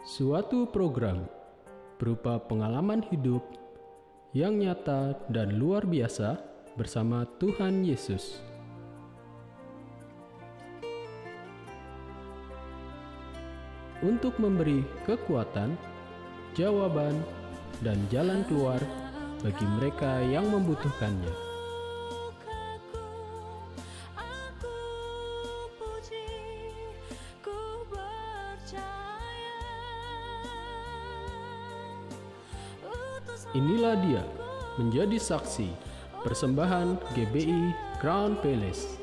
Suatu program berupa pengalaman hidup yang nyata dan luar biasa bersama Tuhan Yesus. Untuk memberi kekuatan, jawaban, dan jalan keluar bagi mereka yang membutuhkannya. Inilah dia, menjadi saksi, persembahan GBI Crown Palace.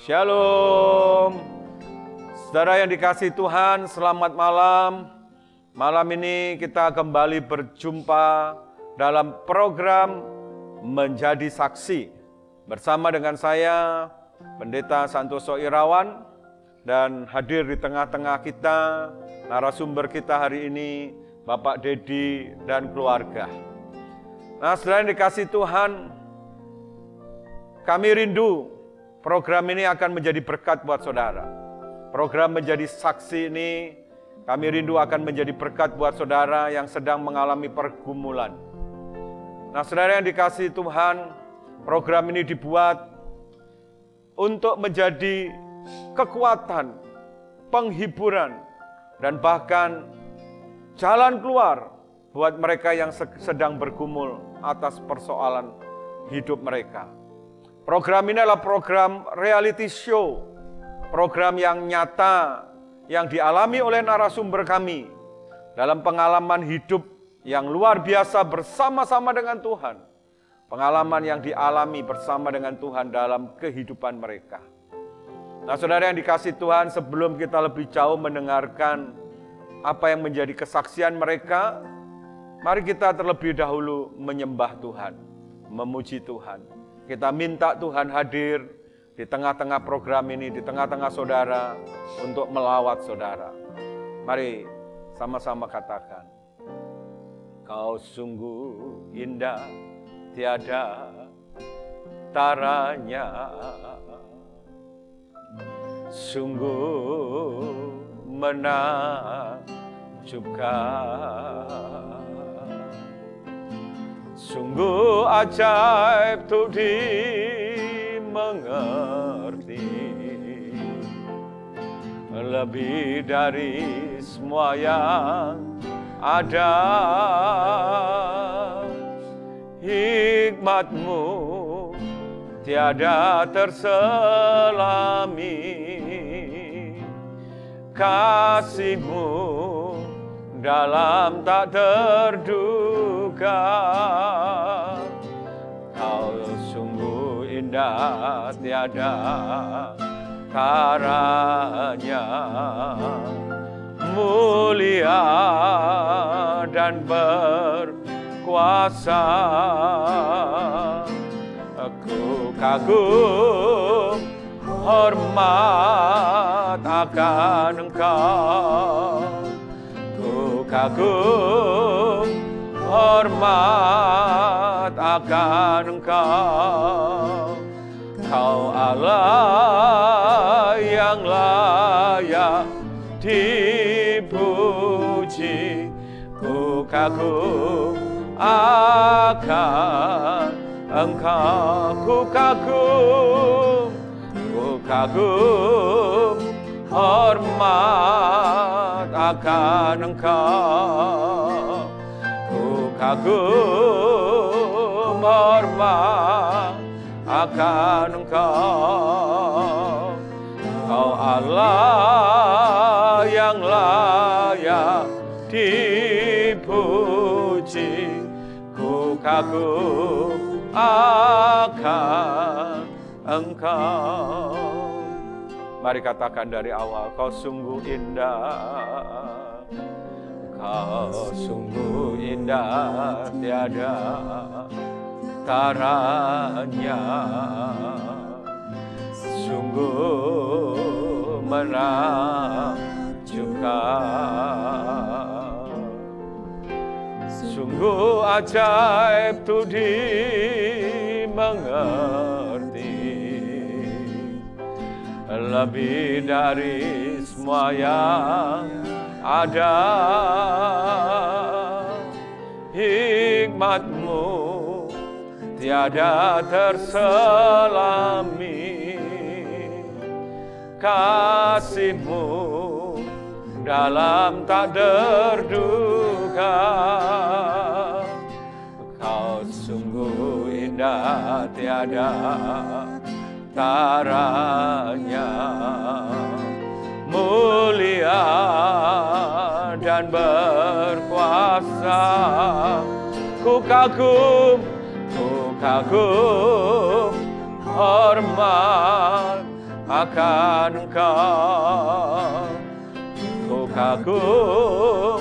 Shalom, saudara yang dikasihi Tuhan, selamat malam. Malam ini kita kembali berjumpa dalam program Menjadi Saksi bersama dengan saya, Pendeta Santoso Irawan, dan hadir di tengah-tengah kita, narasumber kita hari ini, Bapak Dedi dan keluarga. Nah, saudara yang dikasihi Tuhan, kami rindu program ini akan menjadi berkat buat saudara. Program Menjadi Saksi ini kami rindu akan menjadi berkat buat saudara yang sedang mengalami pergumulan. Nah, saudara yang dikasihi Tuhan, program ini dibuat untuk menjadi kekuatan, penghiburan, dan bahkan jalan keluar buat mereka yang sedang bergumul atas persoalan hidup mereka. Program ini adalah program reality show, program yang nyata, yang dialami oleh narasumber kami dalam pengalaman hidup yang luar biasa bersama-sama dengan Tuhan. Pengalaman yang dialami bersama dengan Tuhan dalam kehidupan mereka. Nah, saudara yang dikasihi Tuhan, sebelum kita lebih jauh mendengarkan apa yang menjadi kesaksian mereka, mari kita terlebih dahulu menyembah Tuhan, memuji Tuhan. Kita minta Tuhan hadir di tengah-tengah program ini, di tengah-tengah saudara, untuk melawat saudara. Mari sama-sama katakan, Kau sungguh indah, tiada taranya, sungguh menakjubkan, sungguh ajaib untuk dimengerti, lebih dari semua yang ada. Hikmat-Mu tiada terselami, kasih-Mu dalam tak terduga. Kau sungguh indah, tiada taranya, mulia dan berkuasa. Aku kagum, hormat akan Engkau. Ku kagum, hormat akan Engkau. Kau Allah yang layak dipuji. Ku kagum akan Engkau. Ku kagum, hormat akan Engkau. Ku kagum, hormat akan Engkau. Kau Allah yang layak dipuji. Ku kagum akan Engkau. Mari katakan dari awal, Kau sungguh indah, Kau sungguh indah, tiada taranya, sungguh menakjubkan. Sungguh ajaib tu dimengerti, lebih dari semua yang ada. Hikmat-Mu tiada terselami, kasih-Mu dalam tak terduga. Kau sungguh indah tiada taranya, mulia dan berkuasa. Ku kagum hormat akan Engkau. Ku kagum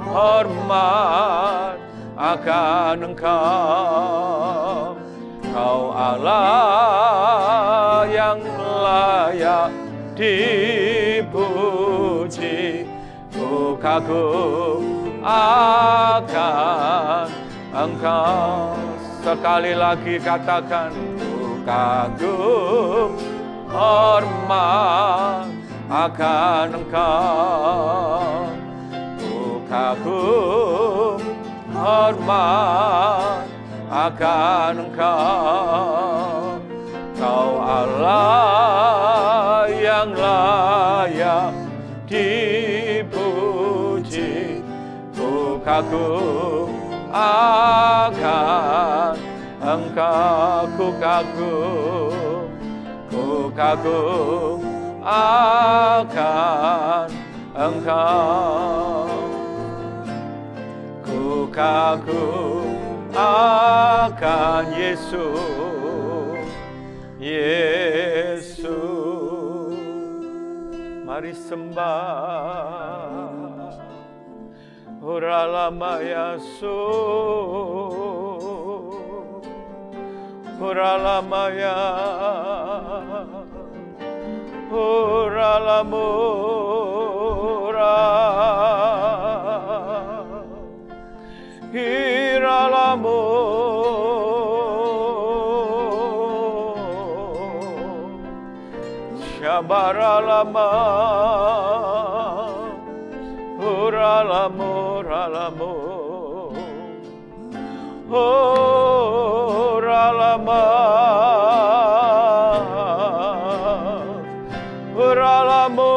hormat akan Engkau. Kau Allah yang layak dipuji. Ku kagum akan Engkau. Sekali lagi katakan, ku kagum hormat akan Engkau. Ku kagum hormat akan Engkau. Kau Allah yang layak dipuji. Ku kagum akan Engkau. Ku kagum akan Engkau. Ku kagum akan Yesus. Mari sembah. Uralamaya so, uralamaya, uralamura, iralamo, shabaralama. Uralamo, uralama, uralamo,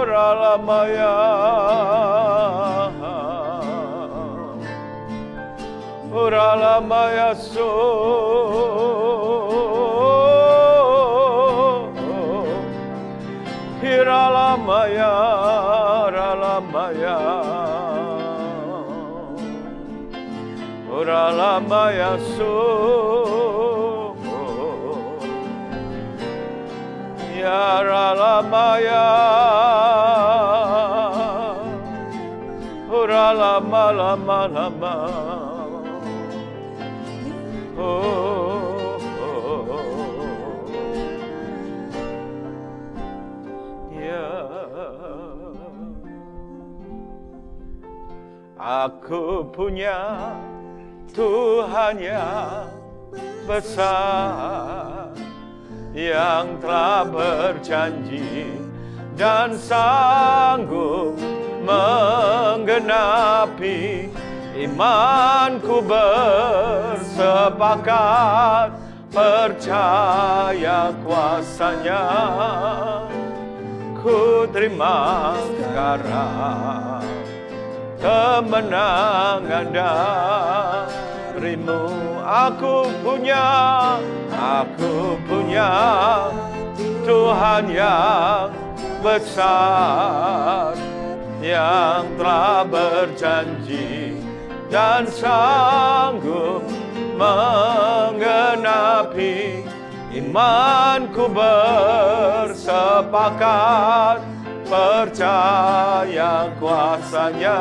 uralamaya, uralamaya so. Ralamaya, Ralamaya, Ralamaya so, Ya Ralamaya, Ralama, Lama, Lama, Aku punya Tuhan yang besar, yang telah berjanji dan sanggup menggenapi. Imanku bersepakat, percaya kuasanya. Ku terima sekarang kemenangan darimu. Aku punya Tuhan yang besar, yang telah berjanji dan sanggup menggenapi. Imanku bersepakat, percaya kuasanya.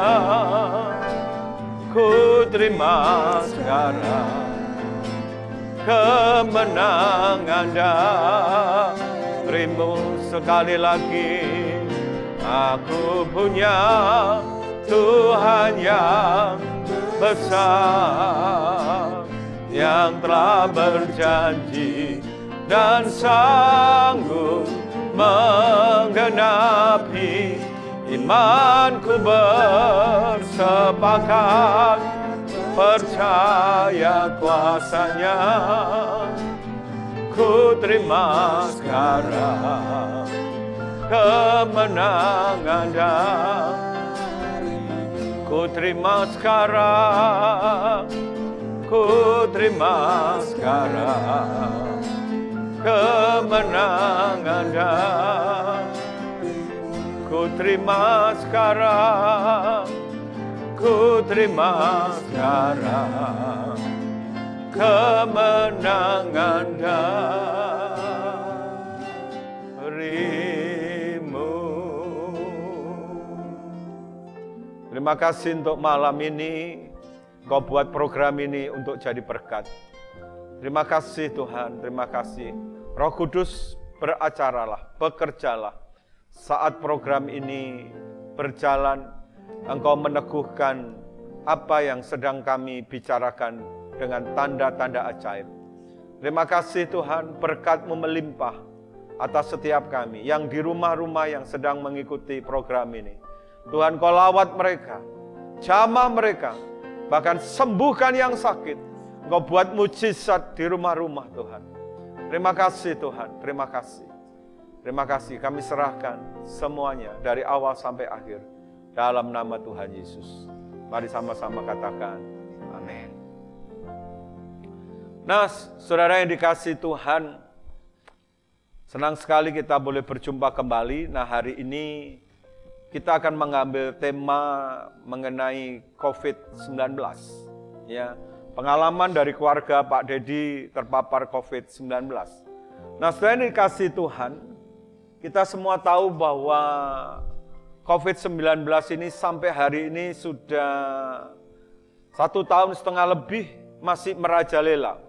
Ku terima sekarang kemenangan darimu. Sekali lagi, Aku punya Tuhan yang besar, yang telah berjanji dan sanggup menggenapi. Imanku bersepakat, percaya kuasanya. Ku terima sekarang kemenangan dan ku terima sekarang, ku terima sekarang kemenangan dan ku terima sekarang, ku terima sekarang kemenangan darimu. Terima kasih untuk malam ini, Kau buat program ini untuk jadi berkat. Terima kasih Tuhan, terima kasih. Roh Kudus, beracaralah, bekerjalah. Saat program ini berjalan, Engkau meneguhkan apa yang sedang kami bicarakan dengan tanda-tanda ajaib. Terima kasih Tuhan, berkat-Mu melimpah atas setiap kami yang di rumah-rumah yang sedang mengikuti program ini. Tuhan, Kau lawat mereka, jamah mereka, bahkan sembuhkan yang sakit. Engkau buat mujizat di rumah-rumah Tuhan. Terima kasih Tuhan, terima kasih. Terima kasih, kami serahkan semuanya dari awal sampai akhir dalam nama Tuhan Yesus. Mari sama-sama katakan amin. Nah, saudara yang dikasihi Tuhan, senang sekali kita boleh berjumpa kembali. Nah, hari ini kita akan mengambil tema mengenai COVID-19. Ya, pengalaman dari keluarga Pak Dedi terpapar COVID-19. Nah, saudara yang dikasihi Tuhan, kita semua tahu bahwa COVID-19 ini sampai hari ini sudah 1,5 tahun lebih masih merajalela.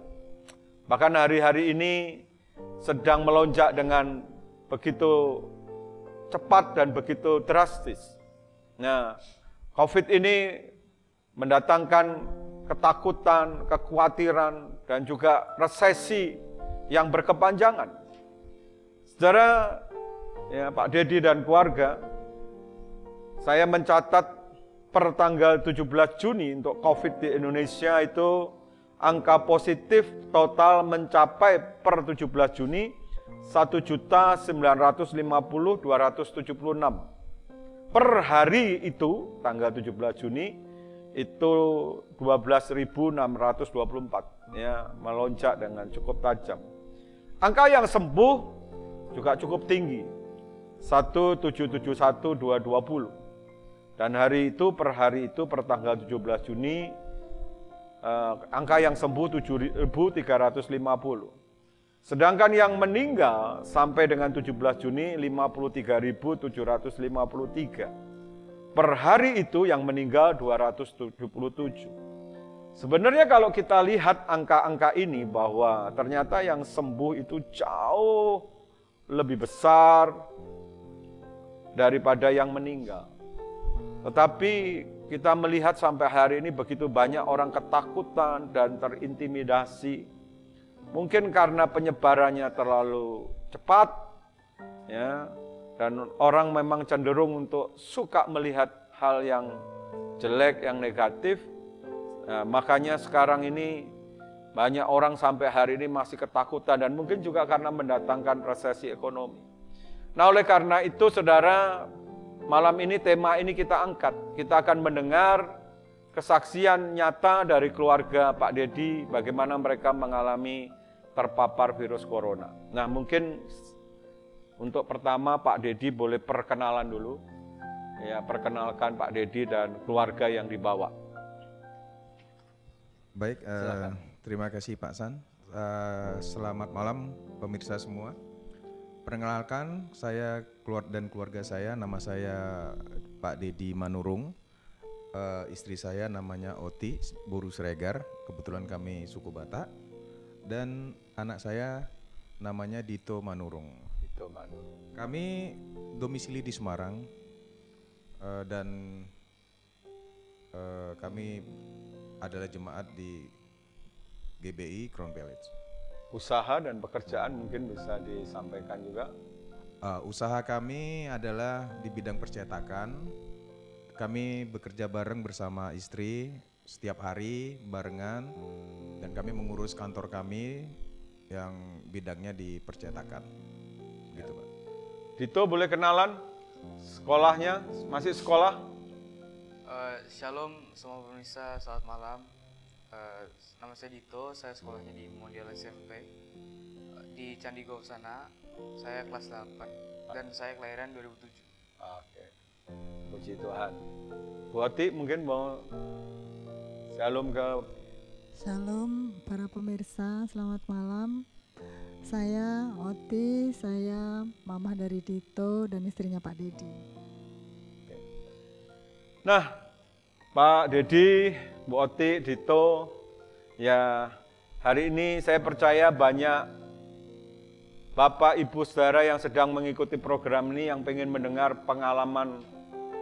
Bahkan hari-hari ini sedang melonjak dengan begitu cepat dan begitu drastis. Nah, COVID ini mendatangkan ketakutan, kekhawatiran, dan juga resesi yang berkepanjangan. Saudara, ya, Pak Dedi dan keluarga, saya mencatat per tanggal 17 Juni untuk COVID di Indonesia itu angka positif total mencapai per 17 Juni 1.950.276. Per hari itu, tanggal 17 Juni, itu 12.624. Ya, melonjak dengan cukup tajam. Angka yang sembuh juga cukup tinggi, 1.771.220. Dan hari itu, per hari itu, per tanggal 17 Juni, angka yang sembuh 7.350. Sedangkan yang meninggal sampai dengan 17 Juni 53.753. Per hari itu yang meninggal 277. Sebenarnya kalau kita lihat angka-angka ini bahwa ternyata yang sembuh itu jauh lebih besar daripada yang meninggal. Tetapi kita melihat sampai hari ini begitu banyak orang ketakutan dan terintimidasi. Mungkin karena penyebarannya terlalu cepat, ya, dan orang memang cenderung untuk suka melihat hal yang jelek, yang negatif. Nah, makanya sekarang ini banyak orang sampai hari ini masih ketakutan dan mungkin juga karena mendatangkan resesi ekonomi. Nah, oleh karena itu, saudara, malam ini tema ini kita angkat. Kita akan mendengar kesaksian nyata dari keluarga Pak Dedi, bagaimana mereka mengalami terpapar virus corona. Nah, mungkin untuk pertama Pak Dedi boleh perkenalan dulu. Ya, perkenalkan Pak Dedi dan keluarga yang dibawa. Baik, terima kasih Pak San. Selamat malam pemirsa semua. Perkenalkan, saya dan keluarga saya, nama saya Pak Dedi Manurung. Istri saya namanya Oti, buruh Sregar, kebetulan kami suku Batak. Dan anak saya namanya Dito Manurung. Dito Manurung. Kami domisili di Semarang, dan kami adalah jemaat di GBI Crown Village. Usaha dan pekerjaan mungkin bisa disampaikan juga. Usaha kami adalah di bidang percetakan. Kami bekerja bareng bersama istri setiap hari barengan, dan kami mengurus kantor kami yang bidangnya di percetakan. Gitu, Pak. Dito boleh kenalan sekolahnya, masih sekolah? Shalom semua pemirsa, selamat malam. Nama saya Dito, saya sekolahnya di Mondial SMP di Candigo sana. Saya kelas 8 dan saya kelahiran 2007. Oke, puji Tuhan. Bu Oti mungkin mau shalom ke. Shalom para pemirsa, selamat malam. Saya Oti, saya mamah dari Dito dan istrinya Pak Dedi. Nah, Pak Dedi, Bu Oti, Dito, ya hari ini saya percaya banyak Bapak, Ibu, Saudara yang sedang mengikuti program ini yang pengen mendengar pengalaman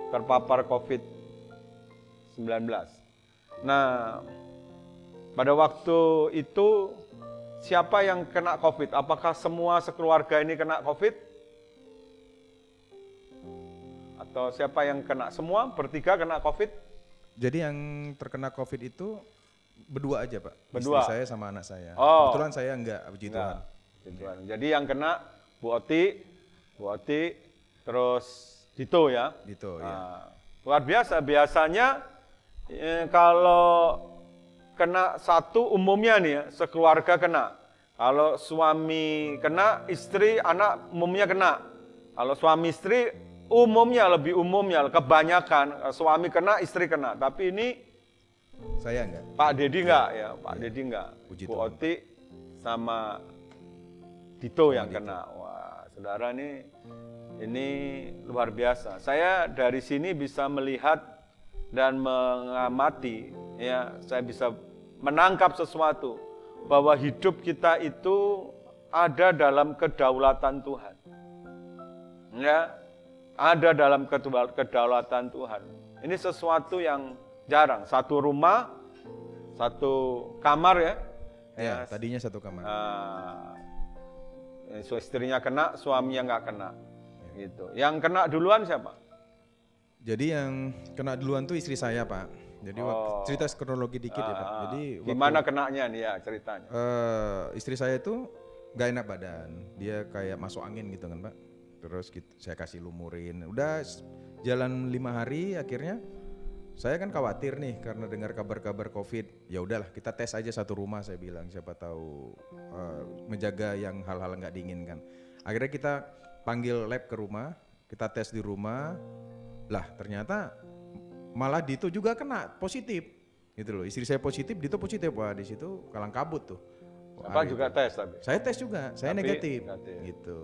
terpapar COVID-19. Nah, pada waktu itu siapa yang kena COVID? Apakah semua sekeluarga ini kena COVID? Atau siapa yang kena? Semua bertiga kena COVID? Jadi yang terkena COVID itu berdua aja, Pak. Berdua? Istri saya sama anak saya. Oh. Kebetulan saya enggak, puji Tuhan. Enggak, puji Tuhan. Jadi yang kena Bu Oti, terus Dito ya? Dito, ya. Nah, luar biasa, biasanya kalau kena satu umumnya nih ya, sekeluarga kena. Kalau suami kena, istri, anak umumnya kena. Kalau suami istri umumnya, lebih umumnya, kebanyakan suami kena, istri kena. Tapi ini Saya enggak. Pak Dedi enggak ya, Pak Dedi enggak. Puji Bu Tuhan. Oti sama Dito yang Dito. kena. Wah, saudara ini luar biasa. Saya dari sini bisa melihat dan mengamati, ya, saya bisa menangkap sesuatu bahwa hidup kita itu ada dalam kedaulatan Tuhan. Ya, ada dalam kedaulatan Tuhan. Ini sesuatu yang jarang. Satu rumah, satu kamar ya. Ya, tadinya satu kamar. Istrinya kena, suaminya nggak kena. Gitu. Yang kena duluan siapa? Jadi yang kena duluan tuh istri saya, Pak. Jadi cerita kronologi dikit ya, Pak. Jadi gimana kenanya nih ya ceritanya? Istri saya itu gak enak badan. Dia kayak masuk angin gitu kan, Pak. Terus saya kasih lumurin. Udah jalan 5 hari, akhirnya saya kan khawatir nih karena dengar kabar-kabar COVID. Ya udahlah, kita tes aja satu rumah, saya bilang, siapa tahu menjaga yang hal-hal nggak diinginkan. Akhirnya kita panggil lab ke rumah, kita tes di rumah. Lah ternyata malah Dito juga kena positif, gitu loh. Istri saya positif, Dito positif. Wah, di situ kalang kabut tuh. Wah, Bapak juga gitu. tes tapi? Saya tes juga, saya Tapi negatif, negatif. gitu.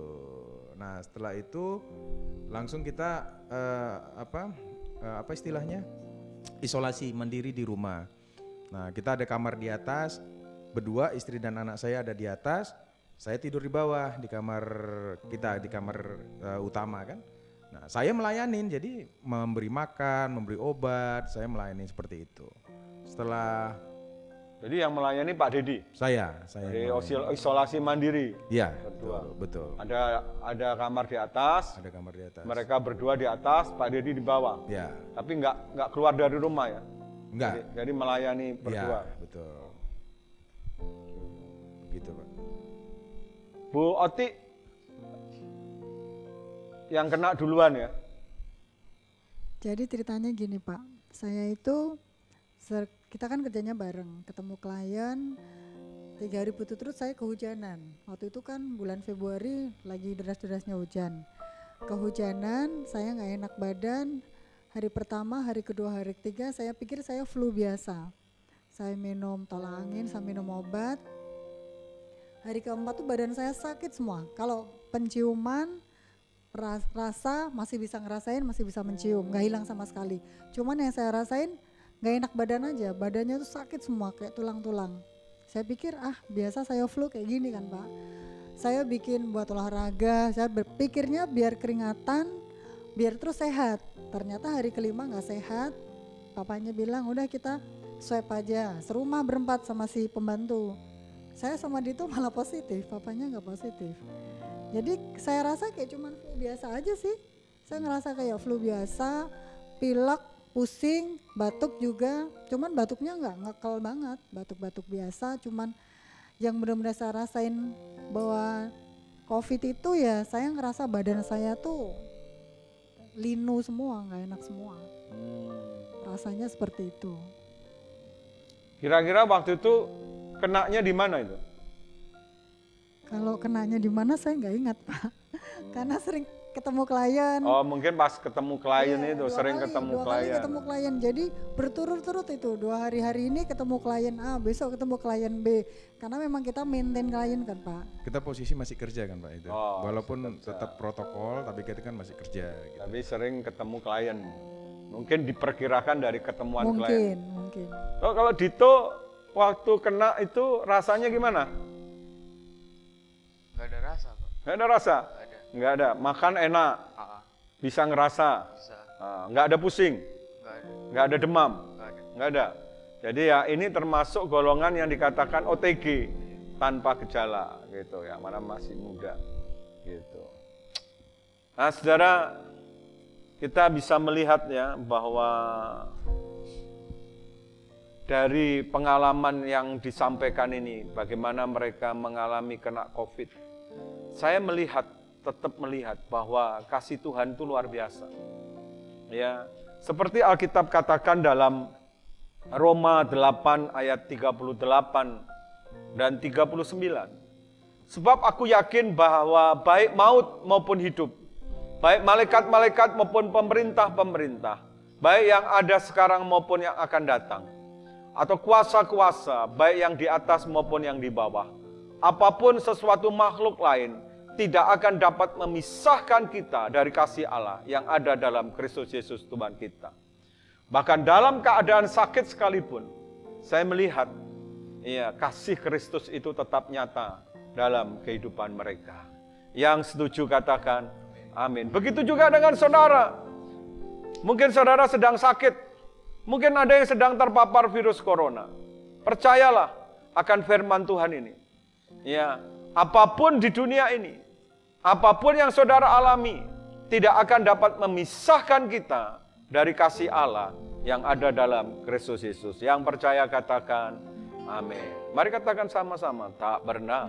Nah setelah itu langsung kita apa istilahnya, isolasi mandiri di rumah. Nah kita ada kamar di atas, berdua, istri dan anak saya ada di atas, saya tidur di bawah di kamar kita, di kamar utama kan. Nah saya melayanin, jadi memberi makan, memberi obat, saya melayani seperti itu. Setelah Jadi yang melayani Pak Dedi? saya Di melayani. isolasi mandiri? Iya, Berdua. betul. Ada kamar di atas, Ada kamar di atas. mereka berdua di atas, Pak Dedi di bawah. Ya, Tapi nggak keluar dari rumah ya? enggak. Jadi melayani berdua. Ya, betul. Begitu, Pak. Bu Oti yang kena duluan ya? Jadi ceritanya gini Pak, saya itu kita kan kerjanya bareng, ketemu klien 3 hari berturut-turut saya kehujanan. Waktu itu kan bulan Februari lagi deras-derasnya hujan. Kehujanan, saya nggak enak badan. Hari pertama, hari kedua, hari ketiga saya pikir saya flu biasa. Saya minum tolak angin, saya minum obat. Hari keempat tuh badan saya sakit semua. Kalau penciuman, rasa masih bisa ngerasain, masih bisa mencium, nggak hilang sama sekali. Cuman yang saya rasain nggak enak badan aja, badannya tuh sakit semua kayak tulang-tulang. Saya pikir biasa saya flu kayak gini kan Pak. Saya bikin buat olahraga, saya berpikirnya biar keringatan, biar terus sehat. Ternyata hari kelima nggak sehat. Papanya bilang udah kita swab aja. Serumah berempat sama si pembantu. Saya sama Dito malah positif, papanya nggak positif. Jadi saya rasa kayak cuman flu biasa aja sih. Saya ngerasa kayak flu biasa, pilek, pusing, batuk juga. Cuman batuknya nggak ngekal banget, batuk-batuk biasa. Cuman yang benar-benar saya rasain bahwa COVID itu ya saya ngerasa badan saya tuh linu semua, nggak enak semua. Rasanya seperti itu. Kira-kira waktu itu kenanya di mana itu? Kalau kenanya di mana saya nggak ingat Pak, karena sering ketemu klien. Oh mungkin pas ketemu klien Iya, itu, dua sering kali ketemu klien, jadi berturut-turut itu 2 hari ini ketemu klien A, besok ketemu klien B, karena memang kita maintain klien kan Pak. Kita posisi masih kerja kan Pak itu. Oh, Walaupun tetap protokol tapi kita kan masih kerja gitu. Tapi sering ketemu klien. Mungkin diperkirakan dari ketemuan klien. Mungkin. Oh, kalau Dito waktu kena itu rasanya gimana? Nggak ada rasa Pak. Nggak ada rasa? Nggak ada. Nggak ada. Makan enak, bisa ngerasa, Bisa. nggak ada pusing, Nggak ada. nggak ada demam, Nggak ada. nggak ada. Jadi ya ini termasuk golongan yang dikatakan OTG tanpa gejala gitu ya, mana masih muda gitu. Nah saudara, kita bisa melihat ya bahwa dari pengalaman yang disampaikan ini, bagaimana mereka mengalami kena COVID. Saya tetap melihat bahwa kasih Tuhan itu luar biasa. Ya, seperti Alkitab katakan dalam Roma 8 ayat 38 dan 39. Sebab aku yakin bahwa baik maut maupun hidup, baik malaikat-malaikat maupun pemerintah-pemerintah, baik yang ada sekarang maupun yang akan datang, atau kuasa-kuasa, baik yang di atas maupun yang di bawah, apapun sesuatu makhluk lain, tidak akan dapat memisahkan kita dari kasih Allah yang ada dalam Kristus Yesus Tuhan kita. Bahkan dalam keadaan sakit sekalipun, saya melihat ya, kasih Kristus itu tetap nyata dalam kehidupan mereka. Yang setuju katakan amin. Begitu juga dengan saudara. Mungkin saudara sedang sakit, mungkin ada yang sedang terpapar virus corona. Percayalah akan firman Tuhan ini. Ya, apapun di dunia ini, apapun yang saudara alami, tidak akan dapat memisahkan kita dari kasih Allah yang ada dalam Kristus Yesus. Yang percaya katakan amin. Mari katakan sama-sama, tak pernah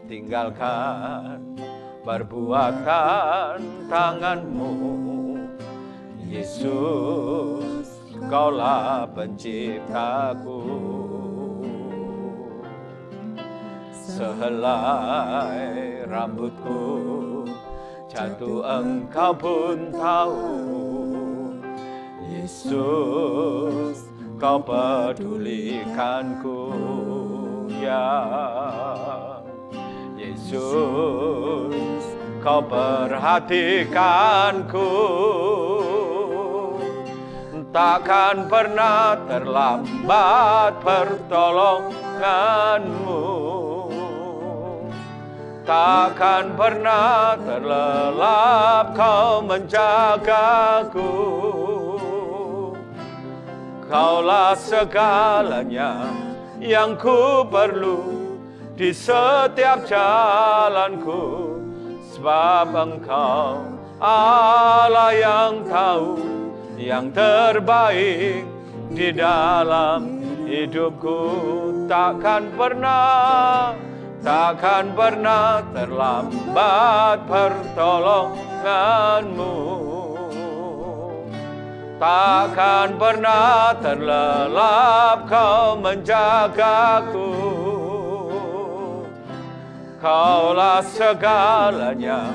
tinggalkan perbuatan tanganmu, Yesus, Kaulah penciptaku. Sehelai rambutku jatuh Engkau pun tahu, Yesus, Kau pedulikanku ya. Yesus, Kau perhatikanku. Takkan pernah terlambat pertolonganmu, takkan pernah terlelap Kau menjagaku. Kaulah segalanya yang ku perlu di setiap jalanku, sebab Engkau Allah yang tahu yang terbaik di dalam hidupku. Takkan pernah terlambat pertolonganmu, takkan pernah terlelap Kau menjagaku. Kaulah segalanya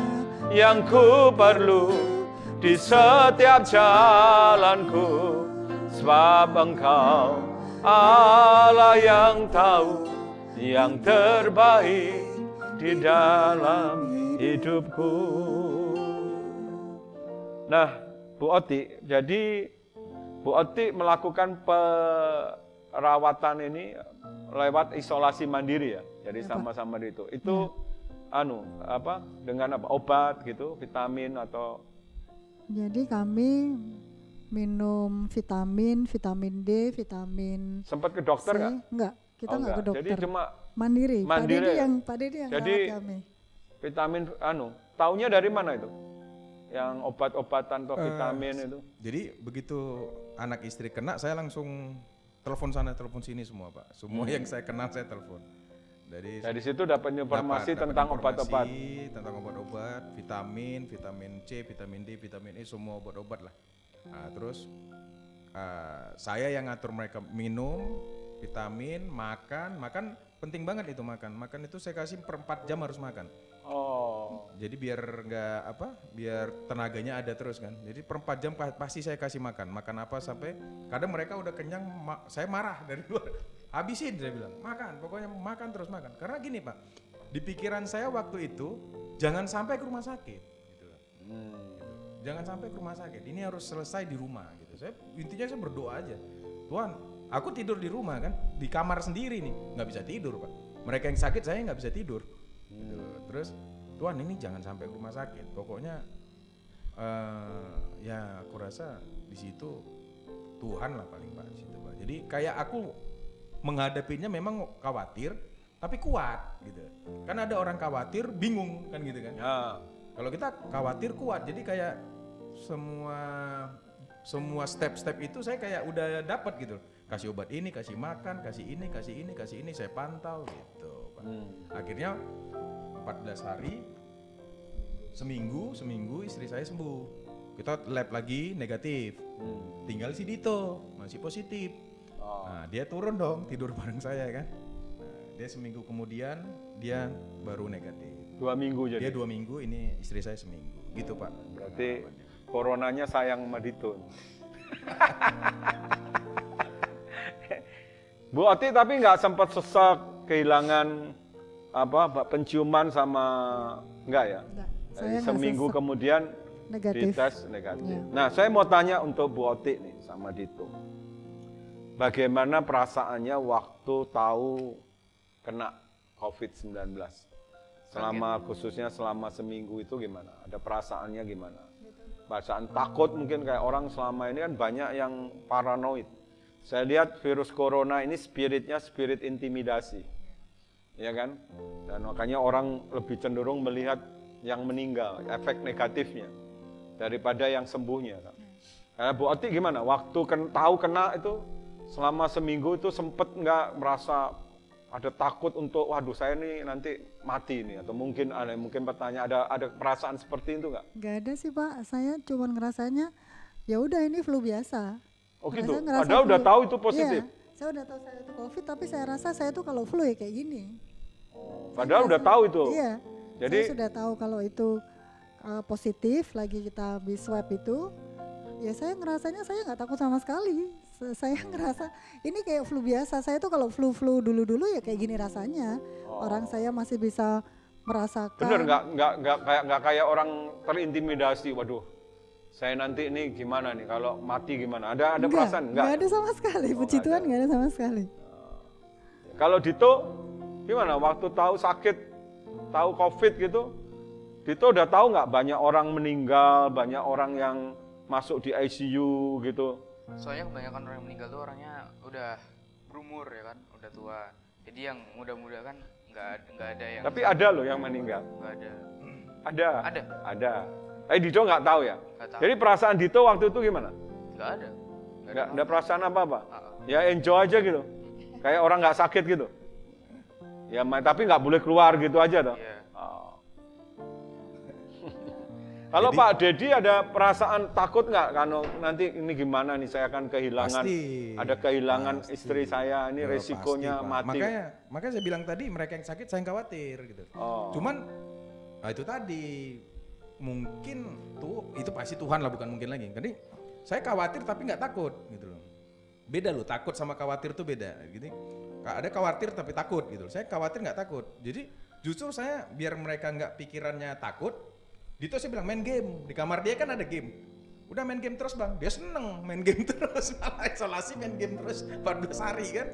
yang ku perlu di setiap jalanku, sebab Engkau Allah yang tahu yang terbaik di dalam hidupku. Nah, Bu Oti, jadi Bu Oti melakukan perawatan ini lewat isolasi mandiri ya. Jadi sama-sama itu. Itu dengan apa? Obat gitu, vitamin atau Jadi kami minum vitamin D, vitamin Sempat ke dokter C. nggak? Enggak, kita Oh, enggak ke enggak. dokter. Jadi cuma mandiri. mandiri ya? Pak Dedi yang Jadi rawat kami. vitamin taunya dari mana itu? Yang obat-obatan atau vitamin itu? Jadi begitu anak istri kena, saya langsung telepon sana, telepon sini semua Pak. Semua yang saya kenal saya telepon. Dari situ dapat informasi dapat tentang informasi obat-obat. tentang obat-obat, vitamin C, vitamin D, vitamin E, semua obat-obat lah. Nah, terus saya yang ngatur mereka minum vitamin, makan penting banget itu makan. Makan itu saya kasih per 4 jam harus makan. Oh, Jadi biar biar tenaganya ada terus kan. Jadi per 4 jam pasti saya kasih makan. Makan apa sampai kadang mereka udah kenyang, saya marah dari luar. Habisin saya bilang, makan, pokoknya makan terus makan. Karena gini Pak, di pikiran saya waktu itu jangan sampai ke rumah sakit. Gitu. Jangan sampai ke rumah sakit. Ini harus selesai di rumah. Gitu. Intinya saya berdoa aja. Tuhan, aku tidur di rumah kan, di kamar sendiri nih, nggak bisa tidur Pak. Mereka yang sakit saya nggak bisa tidur. Gitu. Terus Tuhan ini jangan sampai ke rumah sakit. Pokoknya ya aku rasa di situ Tuhan lah paling Pak di situ Pak. Jadi kayak aku menghadapinya memang khawatir tapi kuat gitu. Kan ada orang khawatir bingung kan gitu kan. ya. Kalau kita khawatir kuat. Jadi kayak semua step-step itu saya kayak udah dapat gitu. Kasih obat ini, kasih makan, kasih ini, saya pantau gitu Pak. Akhirnya 14 hari seminggu istri saya sembuh. Kita lab lagi negatif. Tinggal si Dito masih positif. Nah, dia turun dong tidur bareng saya kan. Nah, dia seminggu kemudian dia baru negatif. 2 minggu jadi. Dia 2 minggu, ini istri saya seminggu. Gitu Pak. Berarti coronanya sayang sama Dito. Bu Oti tapi nggak sempat sesak, kehilangan penciuman sama enggak ya? Enggak, saya nggak Seminggu sesek. kemudian Negatif. dites negatif. Ya. Nah, saya mau tanya untuk Bu Oti nih sama Dito. Bagaimana perasaannya waktu tahu kena COVID-19? Khususnya selama seminggu itu gimana? Ada perasaannya gimana? Perasaan takut mungkin kayak orang selama ini kan banyak yang paranoid. Saya lihat virus corona ini spiritnya spirit intimidasi. Ya kan? Dan makanya orang lebih cenderung melihat yang meninggal, efek negatifnya daripada yang sembuhnya. Bu Oti gimana? Waktu tahu kena itu selama seminggu itu sempet nggak merasa ada takut untuk waduh saya nih nanti mati nih atau mungkin pertanyaan ada perasaan seperti itu nggak? Nggak ada sih Pak, saya cuma ngerasanya ya udah ini flu biasa. Oh gitu. Ngerasa Padahal flu. udah tahu itu positif. Iya, saya udah tahu saya itu COVID, tapi saya rasa saya tuh kalau flu ya kayak gini. Padahal udah tahu itu. Iya. Jadi saya sudah tahu kalau itu positif, lagi kita habis swab itu, ya saya ngerasanya saya nggak takut sama sekali. Saya ngerasa ini kayak flu biasa. Saya tuh kalau flu dulu ya kayak gini rasanya. Orang saya masih bisa merasakan. bener nggak kayak orang terintimidasi. Waduh, saya nanti ini gimana nih kalau mati gimana? Ada perasaan? Nggak ada sama sekali. Puji Tuhan nggak ada sama sekali. Kalau Dito gimana? Waktu tahu sakit, tahu COVID gitu, Dito udah tahu nggak banyak orang meninggal, banyak orang yang masuk di ICU gitu? Soalnya kebanyakan orang yang meninggal tuh orangnya udah berumur ya kan, udah tua. Jadi yang muda-muda kan nggak ada yang. Tapi ada loh yang meninggal. Nggak ada. Ada. Ada. Dito nggak tahu ya? Nggak tahu. Jadi perasaan Dito waktu itu gimana? Nggak ada. Nggak ada perasaan apa-apa? Ah. Ya enjoy aja gitu. Kayak orang nggak sakit gitu. Ya tapi nggak boleh keluar gitu aja toh. Iya. Oh. Kalau Pak Dedi ada perasaan takut nggak kalau nanti ini gimana nih saya akan kehilangan, ada kehilangan Pasti. istri saya, ini Ya, resikonya pasti, Pak. mati. Makanya saya bilang tadi mereka yang sakit saya khawatir gitu. Oh. Cuman itu tadi mungkin itu pasti Tuhan lah, bukan mungkin lagi. Jadi saya khawatir tapi nggak takut gitu loh. Beda loh, takut sama khawatir tuh beda. Gitu. Ada khawatir tapi takut gitu. Saya khawatir nggak takut. Jadi justru saya biar mereka nggak pikirannya takut. Dito saya bilang main game, di kamar dia kan ada game. Udah main game terus bang, dia seneng main game terus, malah isolasi main game terus 14 hari kan.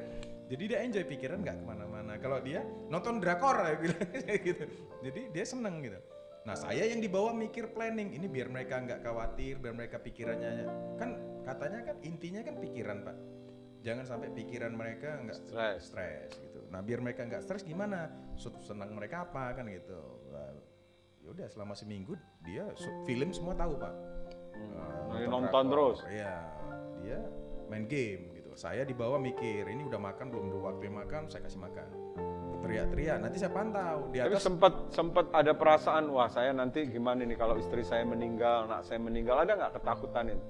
Jadi dia enjoy, pikiran nggak kemana-mana. Kalau dia nonton drakor ya bilang gitu. Jadi dia seneng gitu. Nah saya yang dibawa mikir planning, ini biar mereka nggak khawatir, biar mereka pikirannya, kan katanya kan intinya kan pikiran Pak. Jangan sampai pikiran mereka nggak stres gitu. Nah biar mereka nggak stres gimana? Senang mereka apa kan gitu. Nah, yaudah selama seminggu dia film semua tahu Pak. Nonton terus. Iya, dia main game gitu. Saya dibawa mikir, ini udah makan belum, udah waktunya makan, saya kasih makan. Teriak-teriak, nanti saya pantau di Tapi atas. sempat ada perasaan, wah saya nanti gimana nih kalau istri saya meninggal, anak saya meninggal, ada nggak ketakutan itu?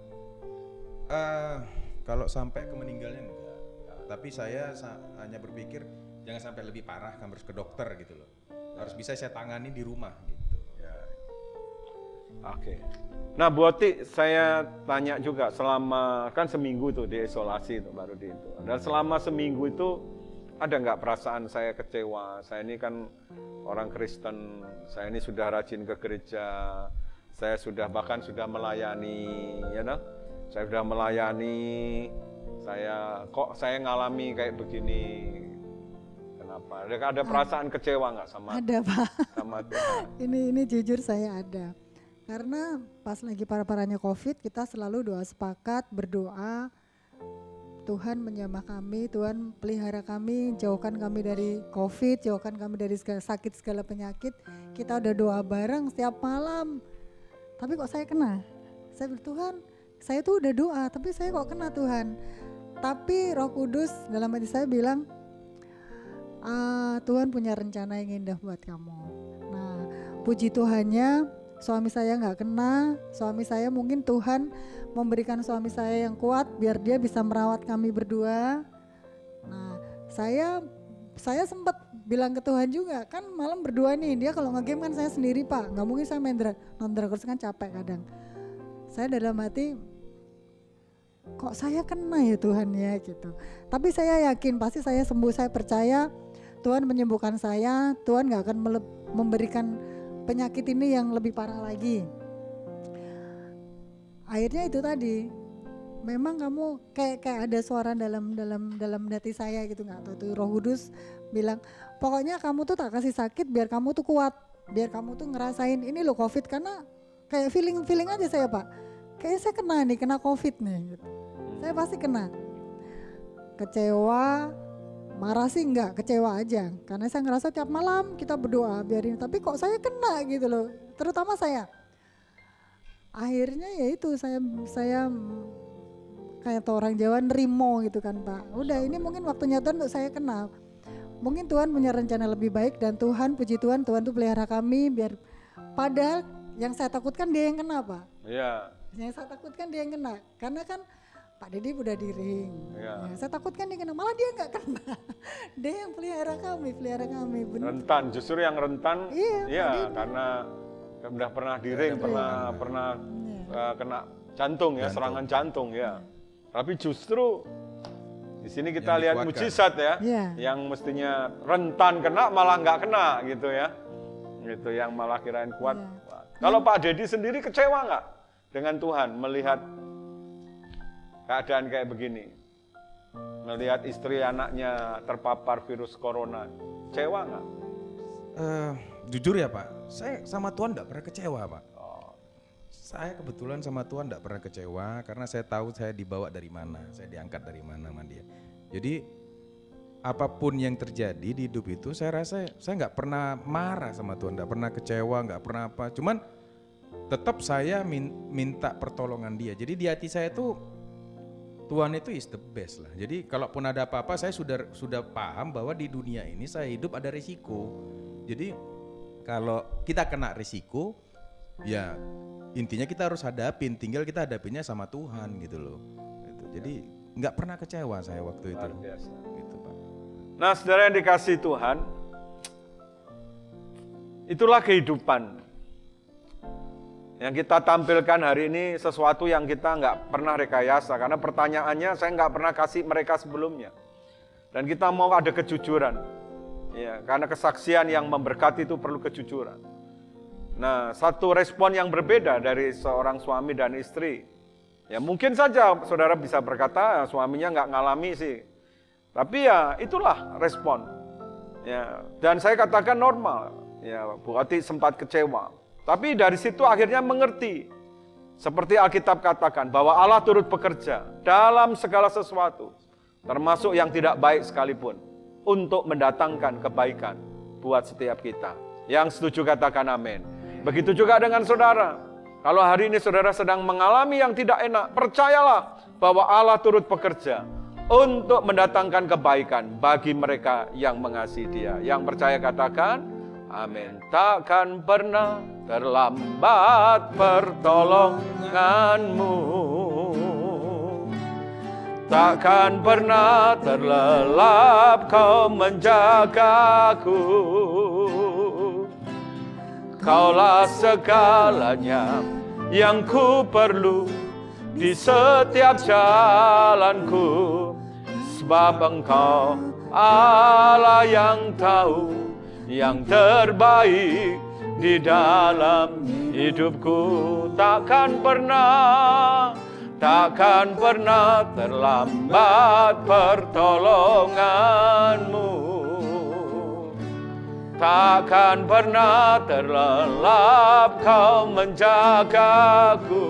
Kalau sampai ke meninggalnya enggak. Tapi saya hanya berpikir jangan sampai lebih parah, harus ke dokter gitu loh. Harus bisa saya tangani di rumah gitu. Oke. Nah, Bu Oti, saya tanya juga selama kan seminggu tuh di isolasi itu baru di itu. Dan selama seminggu itu ada nggak perasaan saya kecewa? Saya ini kan orang Kristen, saya ini sudah rajin ke gereja, saya sudah bahkan sudah melayani, ya nah? Saya sudah melayani, saya ngalami kayak begini. Kenapa? Ada perasaan kecewa nggak sama? Ada Pak. Sama Tuhan? Ini jujur saya ada. Karena pas lagi parah-parahnya COVID, kita selalu doa sepakat, berdoa, Tuhan menjamah kami, Tuhan pelihara kami, jauhkan kami dari COVID, jauhkan kami dari segala sakit, segala penyakit. Kita udah doa bareng setiap malam. Tapi kok saya kena? Saya bilang, Tuhan, saya tuh udah doa, tapi saya kok kena Tuhan? Tapi Roh Kudus dalam hati saya bilang, Tuhan punya rencana yang indah buat kamu. Nah, puji Tuhannya, suami saya nggak kena, suami saya mungkin Tuhan memberikan suami saya yang kuat biar dia bisa merawat kami berdua. Nah, saya sempat bilang ke Tuhan juga, kan malam berdua nih, dia kalau nge-game kan saya sendiri Pak, nggak mungkin saya main nonton terus kan capek kadang. Saya dalam hati, kok saya kena ya Tuhan ya gitu. Tapi saya yakin pasti saya sembuh, saya percaya Tuhan menyembuhkan saya, Tuhan gak akan memberikan penyakit ini yang lebih parah lagi. Akhirnya itu tadi, memang kamu kayak ada suara dalam hati saya gitu, nggak tahu tuh Roh Kudus bilang, pokoknya kamu tuh tak kasih sakit biar kamu tuh kuat, biar kamu tuh ngerasain ini loh COVID, karena kayak feeling aja saya Pak, kayaknya saya kena COVID nih, gitu. Saya pasti kena. Kecewa, marah sih enggak, kecewa aja. Karena saya ngerasa tiap malam kita berdoa biarin, tapi kok saya kena gitu loh. Terutama saya. Akhirnya ya itu saya kayak orang Jawa nerimo gitu kan Pak. Udah ini mungkin waktunya Tuhan untuk saya kena. Mungkin Tuhan punya rencana lebih baik dan Tuhan, puji Tuhan tuh pelihara kami biar, padahal yang saya takutkan dia yang kena Pak. Iya. Yang saya takutkan dia yang kena. Karena kan Pak Dedi udah di ring, ya, saya takutkan dia kena, malah dia nggak kena. Dia yang pelihara kami. Bener. Rentan, justru yang rentan, iya karena udah pernah di ring, pernah kena jantung ya, serangan jantung ya. Tapi justru di sini kita lihat mujizat ya, yang mestinya rentan kena malah nggak kena gitu ya, gitu yang malah kirain kuat. Kalau Pak Dedi sendiri kecewa nggak dengan Tuhan melihat keadaan kayak begini, melihat istri anaknya terpapar virus corona, kecewa nggak? Jujur ya Pak, saya sama Tuhan tidak pernah kecewa Pak. Saya kebetulan sama Tuhan tidak pernah kecewa karena saya tahu saya dibawa dari mana, saya diangkat dari mana sama Dia. Jadi apapun yang terjadi di hidup itu, saya rasa saya nggak pernah marah sama Tuhan, nggak pernah kecewa, nggak pernah apa. Cuman tetap saya minta pertolongan Dia. Jadi di hati saya tuh Tuhan itu is the best lah. Jadi kalaupun ada apa-apa saya sudah paham bahwa di dunia ini saya hidup ada risiko. Jadi kalau kita kena risiko, ya intinya kita harus hadapin. Tinggal kita hadapinnya sama Tuhan gitu loh. Gitu. Jadi nggak pernah kecewa saya waktu itu. Luar biasa. Gitu Pak. Nah saudara yang dikasih Tuhan, itulah kehidupan. Yang kita tampilkan hari ini sesuatu yang kita nggak pernah rekayasa, karena pertanyaannya saya nggak pernah kasih mereka sebelumnya. Dan kita mau ada kejujuran, ya, karena kesaksian yang memberkati itu perlu kejujuran. Nah, satu respon yang berbeda dari seorang suami dan istri, ya mungkin saja saudara bisa berkata suaminya nggak ngalami sih, tapi ya itulah respon. Ya, dan saya katakan normal. Ya, Bu Ati sempat kecewa. Tapi dari situ akhirnya mengerti. Seperti Alkitab katakan bahwa Allah turut bekerja dalam segala sesuatu, termasuk yang tidak baik sekalipun, untuk mendatangkan kebaikan buat setiap kita. Yang setuju katakan amin. Begitu juga dengan saudara. Kalau hari ini saudara sedang mengalami yang tidak enak, percayalah bahwa Allah turut bekerja untuk mendatangkan kebaikan bagi mereka yang mengasihi Dia. Yang percaya katakan amin. Takkan pernah terlambat pertolonganmu, takkan pernah terlelap kau menjagaku. Kaulah segalanya yang ku perlu di setiap jalanku, sebab Engkau Allah yang tahu yang terbaik di dalam hidupku. Takkan pernah terlambat pertolonganmu, takkan pernah terlelap kau menjagaku.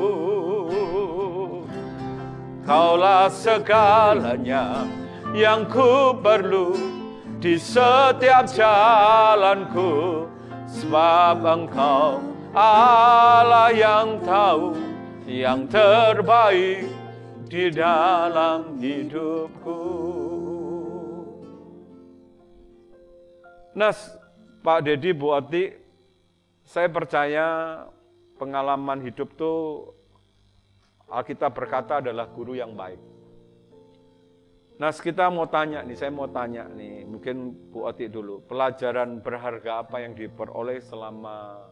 Kaulah segalanya yang ku perlu di setiap jalanku, sebab Engkau Allah yang tahu yang terbaik di dalam hidupku. Nah, Pak Dedi, Bu Oti, saya percaya pengalaman hidup tuh Alkitab berkata adalah guru yang baik. Nah, kita mau tanya nih, saya mau tanya nih, mungkin Bu Oti dulu, pelajaran berharga apa yang diperoleh selama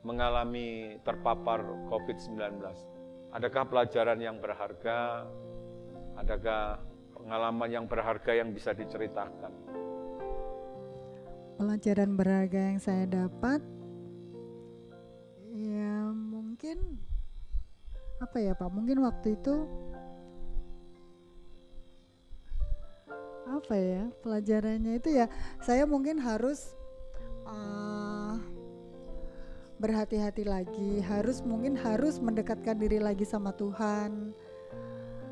mengalami terpapar COVID-19? Adakah pelajaran yang berharga? Adakah pengalaman yang berharga yang bisa diceritakan? Pelajaran berharga yang saya dapat, ya mungkin apa ya Pak? Mungkin waktu itu apa ya pelajarannya itu ya, saya mungkin harus berhati-hati lagi, mungkin harus mendekatkan diri lagi sama Tuhan.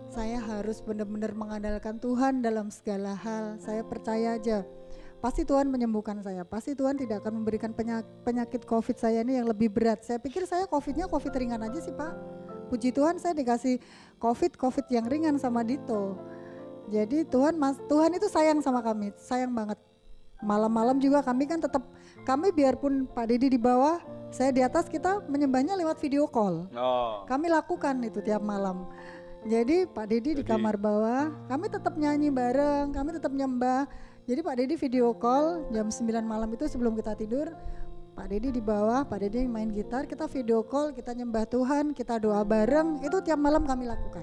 Saya harus benar-benar mengandalkan Tuhan dalam segala hal. Saya percaya aja, pasti Tuhan menyembuhkan saya. Pasti Tuhan tidak akan memberikan penyakit COVID saya ini yang lebih berat. Saya pikir saya COVID-nya COVID ringan aja sih Pak. Puji Tuhan saya dikasih COVID yang ringan sama Dito. Jadi Tuhan itu sayang sama kami, sayang banget. Malam-malam juga kami kan tetap, kami biarpun Pak Dedi di bawah, saya di atas, kita menyembahnya lewat video call. Kami lakukan itu tiap malam. Jadi Pak Dedi di kamar bawah, kami tetap nyanyi bareng, kami tetap nyembah. Jadi Pak Dedi video call jam 9 malam itu sebelum kita tidur, Pak Dedi di bawah, Pak Dedi main gitar, kita video call, kita nyembah Tuhan, kita doa bareng, itu tiap malam kami lakukan.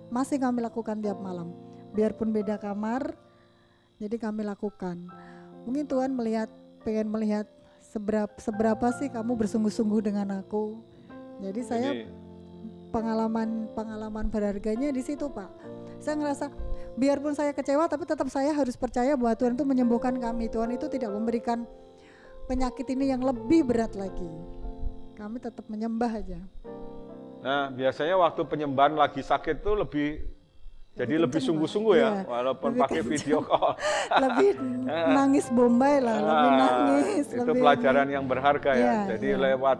Masih kami lakukan tiap malam. Biarpun beda kamar, jadi kami lakukan. Mungkin Tuhan pengen melihat seberapa sih kamu bersungguh-sungguh dengan aku. Jadi saya pengalaman berharganya di situ Pak. Saya ngerasa biarpun saya kecewa, tapi tetap saya harus percaya bahwa Tuhan itu menyembuhkan kami. Tuhan itu tidak memberikan penyakit ini yang lebih berat lagi. Kami tetap menyembah aja. Nah, biasanya waktu penyembahan lagi sakit tuh lebih sungguh-sungguh ya, walaupun pakai video call. Lebih nangis bombay lah, lebih nangis. Itu pelajaran yang berharga ya. Jadi lewat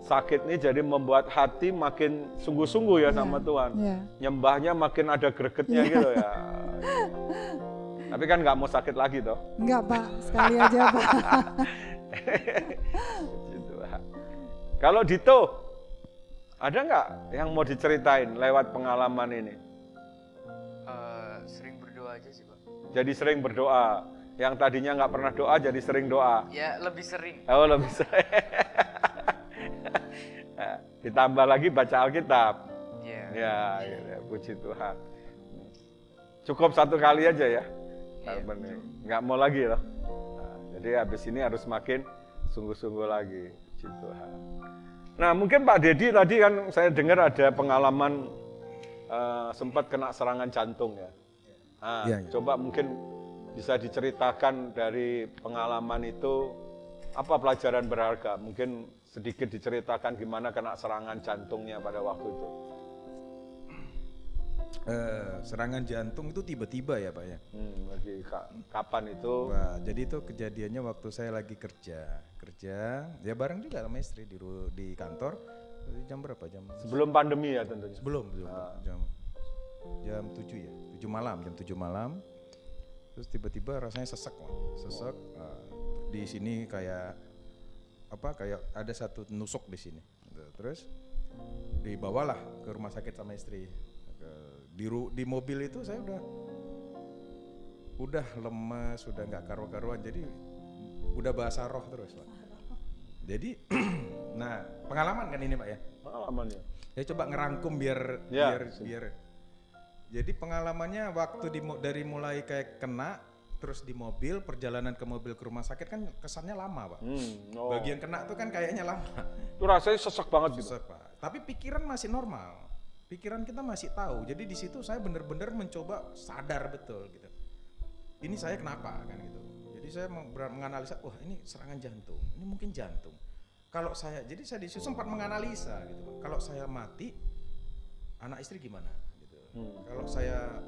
sakit ini jadi membuat hati makin sungguh-sungguh ya sama Tuhan. Nyembahnya makin ada gregetnya gitu ya. Tapi kan nggak mau sakit lagi toh? Enggak Pak, sekali aja Pak. Kalau Dito, ada nggak yang mau diceritain lewat pengalaman ini? Sering berdoa aja sih Pak. Jadi sering berdoa. Yang tadinya nggak pernah doa jadi sering doa. Ya lebih sering. Oh lebih sering. Ditambah lagi baca Alkitab. Ya, puji Tuhan. Cukup satu kali aja ya. Nggak mau lagi loh. Jadi habis ini harus makin sungguh-sungguh lagi. Puji Tuhan. Nah mungkin Pak Dedi tadi kan saya dengar ada pengalaman sempat kena serangan jantung ya. Coba mungkin bisa diceritakan dari pengalaman itu apa pelajaran berharga. Mungkin sedikit diceritakan gimana kena serangan jantungnya pada waktu itu. Serangan jantung itu tiba-tiba ya Pak ya. Lagi kapan itu? Wah, jadi itu kejadiannya waktu saya lagi kerja ya bareng juga sama istri di kantor. Jam berapa? Sebelum pandemi ya tentunya. Sebelum jam 7 ya, 7 malam, jam 7 malam. Terus tiba-tiba rasanya sesek. Di sini kayak ada satu nusuk di sini. Terus dibawalah ke rumah sakit sama istri. Di mobil itu saya udah lemas, sudah nggak karu-karuan, jadi udah bahasa roh terus Pak. Jadi nah pengalaman kan ini Pak ya. Pengalaman ya. Saya coba ngerangkum biar. Jadi pengalamannya waktu dari mulai kayak kena, terus di mobil, perjalanan ke mobil ke rumah sakit kan kesannya lama Pak. Bagian kena tuh kan kayaknya lama. Itu rasanya sesek banget gitu. Pak. Tapi pikiran masih normal. Pikiran kita masih tahu. Jadi di situ saya benar-benar mencoba sadar betul gitu. Ini saya kenapa kan gitu. Jadi saya menganalisa, wah ini serangan jantung. Ini mungkin jantung. Jadi saya di situ sempat menganalisa gitu. Kalau saya mati, anak istri gimana gitu. Kalau saya,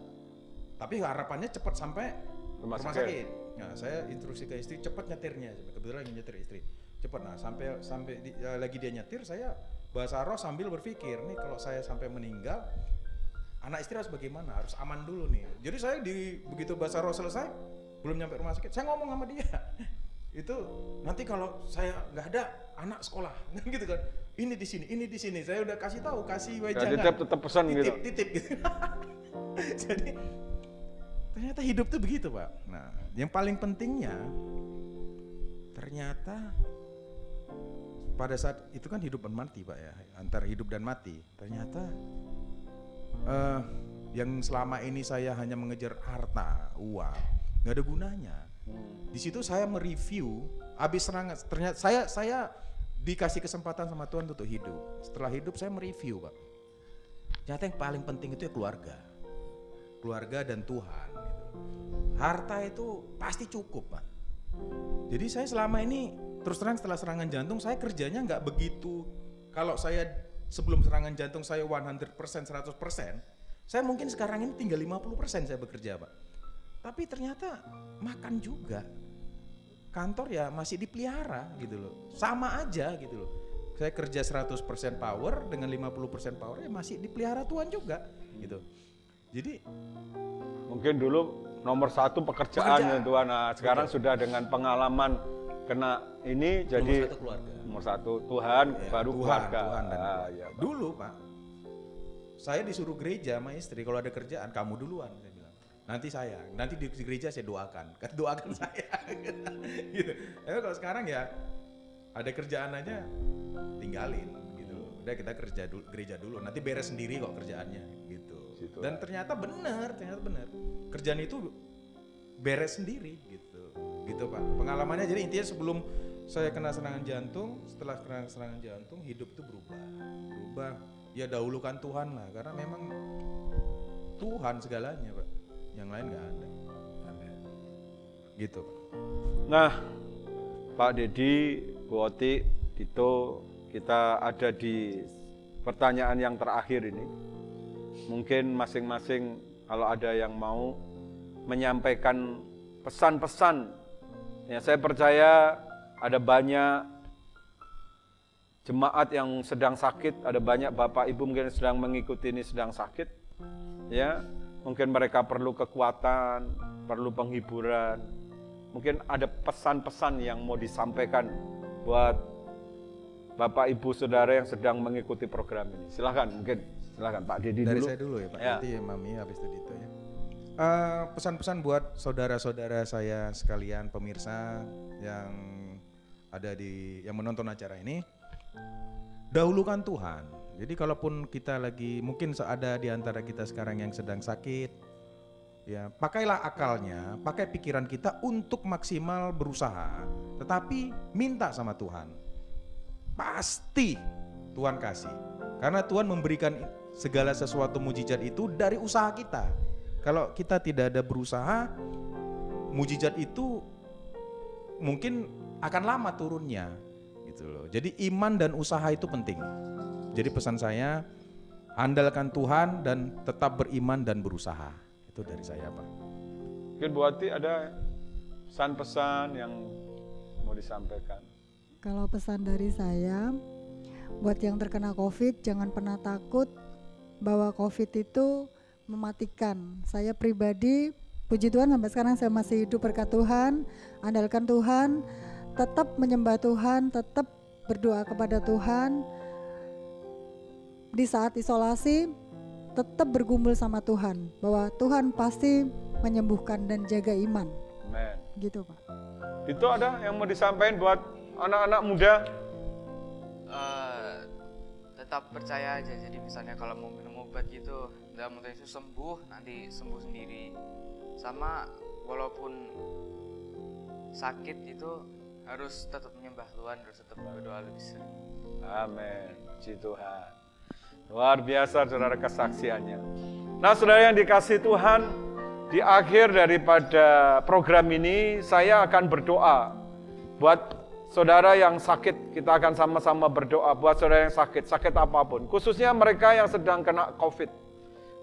tapi harapannya cepat sampai rumah sakit. Nah, saya instruksi ke istri cepat nyetirnya. Kebetulan lagi nyetir istri. Cepat, nah sampai lagi dia nyetir, saya bahasa roh sambil berpikir, nih kalau saya sampai meninggal, anak istri harus bagaimana? Harus aman dulu nih. Jadi saya begitu bahasa roh selesai, belum nyampe rumah sakit, saya ngomong sama dia. Itu nanti kalau saya nggak ada, anak sekolah, gitu kan. Ini di sini. Saya udah kasih tahu, kasih wejangan. Tetap pesan gitu. Titip gitu. Jadi ternyata hidup tuh begitu Pak. Nah, yang paling pentingnya ternyata pada saat itu kan hidup dan mati Pak ya, antara hidup dan mati. Ternyata yang selama ini saya hanya mengejar harta, uang, nggak ada gunanya. Di situ saya mereview, habis serangan, ternyata saya dikasih kesempatan sama Tuhan untuk hidup. Setelah hidup saya mereview Pak. Ternyata yang paling penting itu ya keluarga dan Tuhan. Gitu. Harta itu pasti cukup Pak. Jadi saya selama ini terus terang setelah serangan jantung saya kerjanya nggak begitu. Kalau saya sebelum serangan jantung saya 100%, 100%, saya mungkin sekarang ini tinggal 50% saya bekerja Pak. Tapi ternyata makan juga. Kantor ya masih dipelihara gitu loh. Sama aja gitu loh. Saya kerja 100% power dengan 50% power ya masih dipelihara Tuhan juga gitu. Jadi mungkin dulu nomor 1 pekerjaannya Tuhan. Nah, sekarang sudah dengan pengalaman kena ini jadi nomor satu Tuhan ya, baru keluarga. Tuhan dan ya. Dulu Pak, saya disuruh gereja sama istri kalau ada kerjaan kamu duluan saya bilang. Nanti di gereja saya doakan saya. Gitu. Tapi kalau sekarang ya ada kerjaan aja tinggalin gitu. Udah kita gereja dulu. Nanti beres sendiri kok kerjaannya gitu. Dan ternyata benar. Kerjaan itu beres sendiri gitu Pak. Pengalamannya jadi intinya sebelum saya kena serangan jantung, setelah kena serangan jantung hidup tuh berubah. Ya dahulukan Tuhan lah, karena memang Tuhan segalanya Pak. Yang lain nggak ada. Gitu Pak. Nah, Pak Dedi, Bu Oti, Dito, kita ada di pertanyaan yang terakhir ini. Mungkin masing-masing kalau ada yang mau menyampaikan pesan-pesan. Ya, saya percaya ada banyak jemaat yang sedang sakit, ada banyak Bapak Ibu mungkin sedang mengikuti ini sedang sakit. Ya, mungkin mereka perlu kekuatan, perlu penghiburan. Mungkin ada pesan-pesan yang mau disampaikan buat Bapak Ibu Saudara yang sedang mengikuti program ini. Silakan Pak Dedi dulu. Dari saya dulu ya Pak, nanti Mami habis itu Dito ya. Pesan-pesan buat saudara-saudara saya sekalian, pemirsa yang ada yang menonton acara ini, dahulukan Tuhan. Jadi kalaupun kita lagi mungkin ada di antara kita sekarang yang sedang sakit, ya pakailah akalnya, pakai pikiran kita untuk maksimal berusaha, tetapi minta sama Tuhan. Pasti Tuhan kasih, karena Tuhan memberikan segala sesuatu mujizat itu dari usaha kita. Kalau kita tidak ada berusaha, mujizat itu mungkin akan lama turunnya. gitu loh. Jadi iman dan usaha itu penting. Jadi pesan saya, andalkan Tuhan dan tetap beriman dan berusaha. Itu dari saya, Pak. Mungkin Bu Ati ada pesan-pesan yang mau disampaikan. Kalau pesan dari saya, buat yang terkena COVID, jangan pernah takut bahwa COVID itu mematikan. Saya pribadi, puji Tuhan sampai sekarang saya masih hidup berkat Tuhan, andalkan Tuhan, tetap menyembah Tuhan, tetap berdoa kepada Tuhan. Di saat isolasi, tetap bergumul sama Tuhan, bahwa Tuhan pasti menyembuhkan dan jaga iman. Amen. Gitu, Pak. Itu ada yang mau disampaikan buat anak-anak muda? Tetap percaya aja. Jadi misalnya kalau mau minum obat gitu, dalam waktu itu sembuh, nanti sembuh sendiri. Sama walaupun sakit itu harus tetap menyembah Tuhan, harus tetap berdoa lebih sering. Amin. Puji Tuhan. Luar biasa saudara kesaksiannya. Nah saudara yang dikasih Tuhan, di akhir daripada program ini saya akan berdoa buat saudara yang sakit. Kita akan sama-sama berdoa buat saudara yang sakit, sakit apapun. Khususnya mereka yang sedang kena COVID.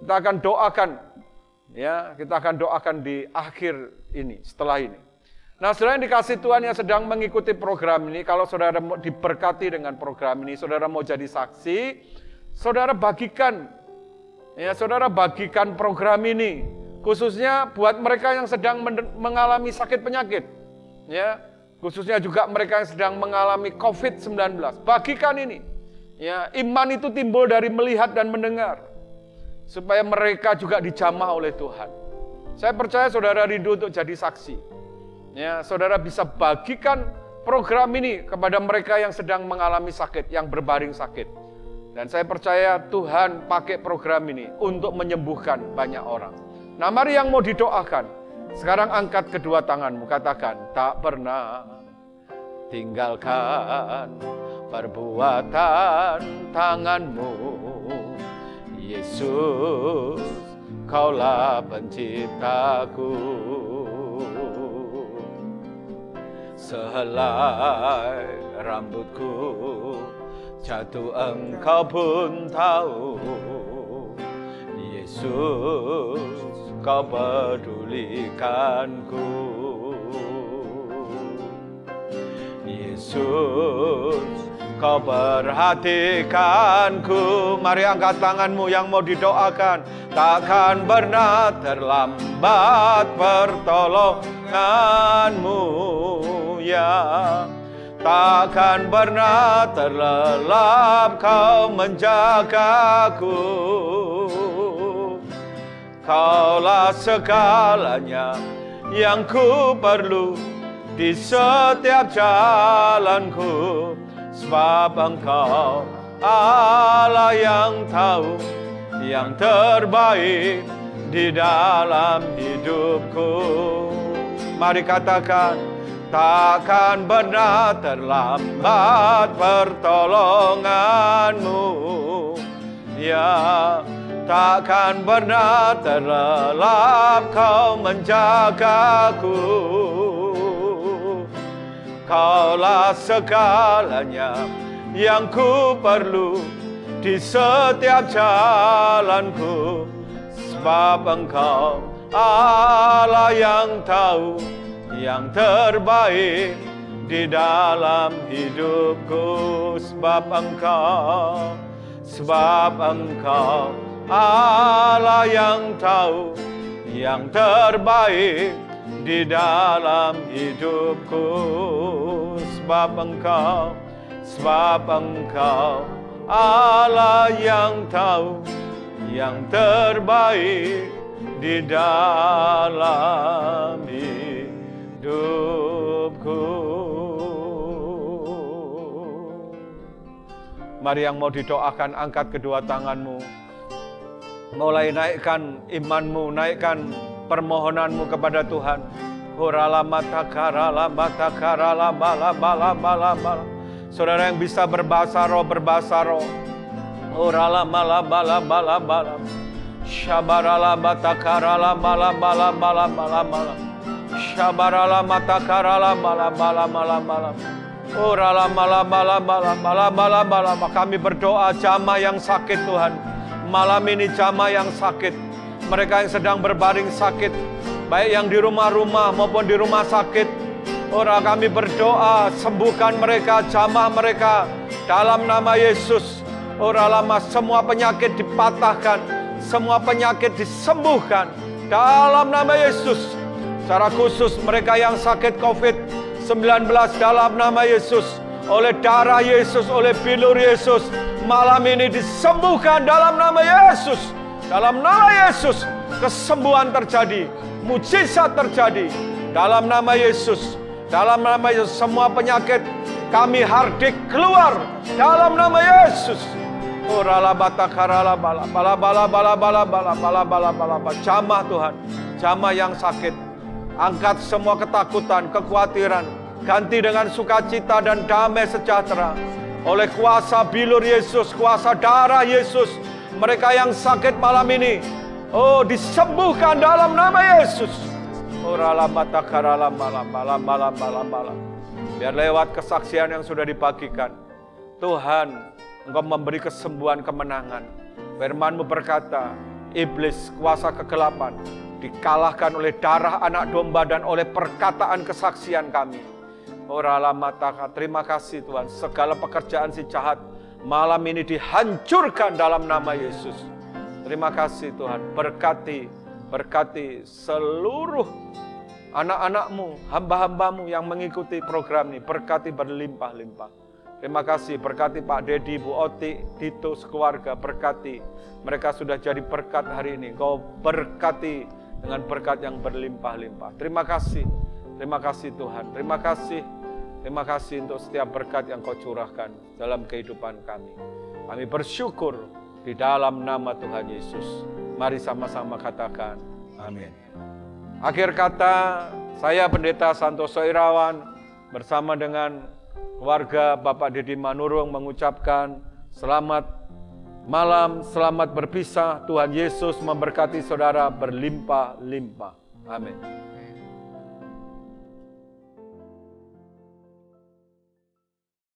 Kita akan doakan, ya, kita akan doakan di akhir ini, setelah ini. Nah saudara yang dikasih Tuhan yang sedang mengikuti program ini, kalau saudara mau diberkati dengan program ini, saudara mau jadi saksi, saudara bagikan, ya saudara bagikan program ini, khususnya buat mereka yang sedang mengalami sakit penyakit, ya, khususnya juga mereka yang sedang mengalami COVID-19. Bagikan ini, ya, iman itu timbul dari melihat dan mendengar, supaya mereka juga dijamah oleh Tuhan. Saya percaya saudara rindu untuk jadi saksi, ya, saudara bisa bagikan program ini kepada mereka yang sedang mengalami sakit, yang berbaring sakit. Dan saya percaya Tuhan pakai program ini untuk menyembuhkan banyak orang. Nah mari yang mau didoakan, sekarang angkat kedua tanganmu, katakan, tak pernah tinggalkan perbuatan tanganmu, Yesus, kaulah penciptaku. Sehelai rambutku jatuh engkau pun tahu, Yesus, kau pedulikanku. Yesus, kau perhatikanku. Mari angkat tanganmu yang mau didoakan. Takkan pernah terlambat pertolonganmu, ya. Takkan pernah terlelap kau menjagaku. Kaulah segalanya yang ku perlu di setiap jalanku, sebab engkau Allah yang tahu yang terbaik di dalam hidupku. Mari katakan, takkan pernah terlambat pertolonganmu, ya. Takkan pernah terlelap kau menjagaku. Kaulah segalanya yang ku perlu di setiap jalanku, sebab engkau Allah yang tahu yang terbaik di dalam hidupku. Sebab engkau Allah yang tahu yang terbaik di dalam hidupku. Sebab engkau Allah yang tahu yang terbaik di dalam hidupku. Mari yang mau didoakan, angkat kedua tanganmu. Mulai naikkan imanmu, naikkan permohonanmu kepada Tuhan. Saudara yang bisa berbahasa roh, berbahasa roh. Oh rala-mala-mala-mala-mala-mala-mala. Kami berdoa jamaah yang sakit Tuhan. Malam ini jamaah yang sakit, mereka yang sedang berbaring sakit, baik yang di rumah-rumah maupun di rumah sakit. Ora kami berdoa, sembuhkan mereka, jamaah mereka dalam nama Yesus. Ora lama semua penyakit dipatahkan, semua penyakit disembuhkan dalam nama Yesus. Secara khusus mereka yang sakit COVID-19 dalam nama Yesus, oleh darah Yesus, oleh bilur Yesus, malam ini disembuhkan dalam nama Yesus. Dalam nama Yesus, kesembuhan terjadi, mujizat terjadi. Dalam nama Yesus, dalam nama Yesus, semua penyakit kami hardik keluar dalam nama Yesus. Jamaah Tuhan, jamaah yang sakit, angkat semua ketakutan, kekhawatiran, ganti dengan sukacita dan damai sejahtera. Oleh kuasa bilur Yesus, kuasa darah Yesus, mereka yang sakit malam ini, oh disembuhkan dalam nama Yesus. Biar lewat kesaksian yang sudah dibagikan, Tuhan, Engkau memberi kesembuhan, kemenangan. Firman-Mu berkata, iblis, kuasa kegelapan, dikalahkan oleh darah anak domba dan oleh perkataan kesaksian kami. Terima kasih Tuhan, segala pekerjaan si jahat malam ini dihancurkan dalam nama Yesus. Terima kasih Tuhan, berkati seluruh anak-anak-Mu, hamba-hamba-Mu yang mengikuti program ini, berkati berlimpah-limpah. Terima kasih, berkati Pak Dedi, Bu Oti, Dito, sekeluarga, berkati. Mereka sudah jadi berkat hari ini, Kau berkati dengan berkat yang berlimpah-limpah. Terima kasih Tuhan, terima kasih untuk setiap berkat yang Kau curahkan dalam kehidupan kami. Kami bersyukur di dalam nama Tuhan Yesus. Mari sama-sama katakan amin. Akhir kata, saya Pendeta Santoso Irawan bersama dengan keluarga Bapak Dedi Manurung mengucapkan selamat malam, selamat berpisah. Tuhan Yesus memberkati saudara berlimpah-limpah. Amin.